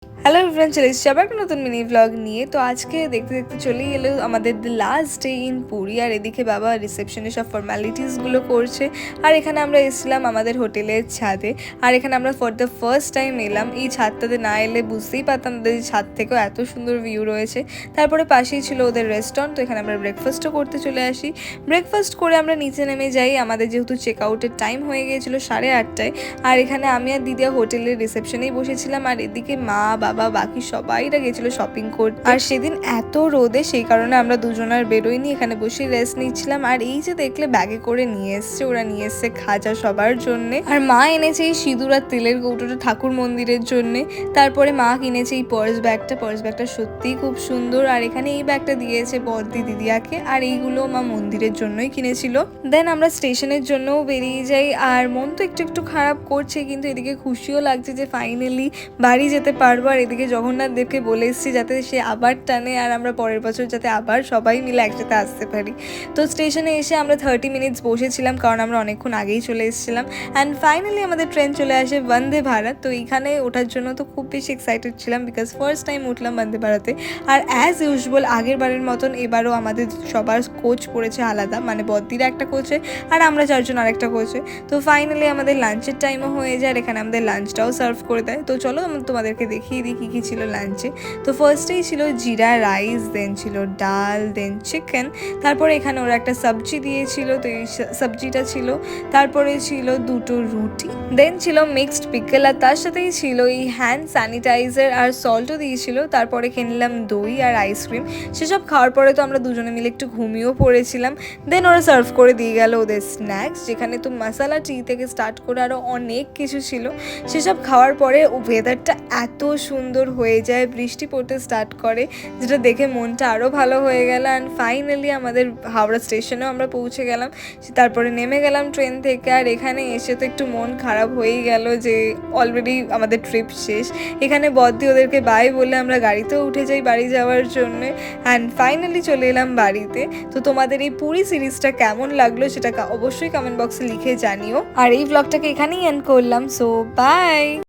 Hello everyone, চলে এসেছি আবার একটা নতুন মিনি ব্লগ নিয়ে। তো আজকে দেখতে দেখতে চলেই এলো আমাদের the last day in Puri. আর এদিকে বাবা রিসেপশনে সব ফর্মালিটিসগুলো করছে। আর এখানে আমরা এসেছিলাম আমাদের হোটেলের ছাদে। আর এখানে আমরা ফর দ্য ফার্স্ট টাইম এলাম। এই ছাদটাতে না এলে বুঝতেই পারতাম ওদের ছাদ থেকেও এত সুন্দর ভিউ রয়েছে। তারপরে পাশেই ছিল ওদের রেস্টুরেন্ট, তো এখানে আমরা ব্রেকফাস্টও করতে চলে আসি। ব্রেকফাস্ট করে আমরা নিচে নেমে যাই। আমাদের যেহেতু চেক আউটের টাইম হয়ে গিয়েছিলো 8:30টায়। আর এখানে আমি আর দিদিয়া হোটেলের রিসেপশনেই বসেছিলাম। আর এদিকে মা বাবা বাকি সবাইরা গেছিল শপিং করতে। আর সেদিন এত রোদে সেই কারণে আমরা দুজন আর বেরোইনি, এখানে বসে রেস্ট নিচ্ছিলাম। আর এই যে দেখলে ব্যাগে করে নিয়ে এসছে, ওরা নিয়ে এসছে খাজা সবার জন্য। আর মা এনেছে এই সিঁদুর আর তেলের কৌটোটা ঠাকুর মন্দিরের জন্য। তারপরে মা কিনেছে এই পার্স ব্যাগটা সত্যিই খুব সুন্দর। আর এখানে এই ব্যাগটা দিয়েছে বদ্দি দিদিয়াকে। আর এইগুলো মা মন্দিরের জন্যই কিনেছিল। দেন আমরা স্টেশনের জন্যও বেরিয়ে যাই। আর মন তো একটু একটু খারাপ করছে, কিন্তু এদিকে খুশিও লাগছে যে ফাইনালি বাড়ি যেতে পারবো। আর এদিকে জগন্নাথ দেবকে বলে এসেছি যাতে সে আবার টানে আর আমরা পরের বছর যাতে আবার সবাই মিলে একসাথে আসতে পারি। তো স্টেশনে এসে আমরা 30 মিনিটস বসেছিলাম, কারণ আমরা অনেকক্ষণ আগেই চলে এসেছিলাম। অ্যান্ড ফাইনালি আমাদের ট্রেন চলে আসে বন্দে ভারত। তো এইখানে ওঠার জন্য তো খুব বেশি এক্সাইটেড ছিলাম, বিকজ ফার্স্ট টাইম উঠলাম বন্দে ভারতে। আর অ্যাজ ইউজুয়াল আগের বারের মতন এবারও আমাদের সবার কোচ পড়েছে আলাদা, মানে বদ্দিরা একটা কোচে আর আমরা 4 জন আরেকটা কোচে। তো ফাইনালি আমাদের লাঞ্চের টাইমও হয়ে যায়, আর এখানে আমাদের লাঞ্চটাও সার্ভ করে দেয়। তো চলো আমি তোমাদেরকে দেখিয়ে দিই কী ছিল লাঞ্চে। তো ফার্স্টেই ছিল জিরা রাইস, দেন ছিল ডাল, দেন চিকেন। তারপরে এখানে ওরা একটা সবজি দিয়েছিল, তো এই সবজিটা ছিল। তারপরে ছিল 2টো রুটি, দেন ছিল মিক্সড পিকল, আর তার সাথেই ছিল এই হ্যান্ড স্যানিটাইজার আর সল্টও দিয়েছিল। তারপরে খেয়ে নিলাম দই আর আইসক্রিম। সেসব খাওয়ার পরে তো আমরা দুজনে মিলে একটু ঘুমিয়েও পড়েছিলাম। দেন ওরা সার্ভ করে দিয়ে গেল ওদের স্ন্যাক্স, যেখানে তো মশালা টি থেকে স্টার্ট করে আরও অনেক কিছু ছিল। সেসব খাওয়ার পরে ওয়েদারটা এত সুন্দর হয়ে যায়, বৃষ্টি পড়তে স্টার্ট করে, যেটা দেখে মনটা আরও ভালো হয়ে গেল। অ্যান্ড ফাইনালি আমাদের হাওড়া স্টেশনেও আমরা পৌঁছে গেলাম। তারপরে নেমে গেলাম ট্রেন থেকে। আর এখানে এসে তো একটু মন খারাপ হয়েই গেল যে অলরেডি আমাদের ট্রিপ শেষ। এখানে বদ্দি ওদেরকে বাই বলে আমরা গাড়িতেও উঠে যাই বাড়ি যাওয়ার জন্য। অ্যান্ড ফাইনালি চলে এলাম বাড়িতে। তো তোমাদের এই পুরী সিরিজটা কেমন লাগলো সেটা অবশ্যই কমেন্ট বক্সে লিখে জানিও। আর এই ব্লগটাকে এখানেই এন্ড করলাম। So by.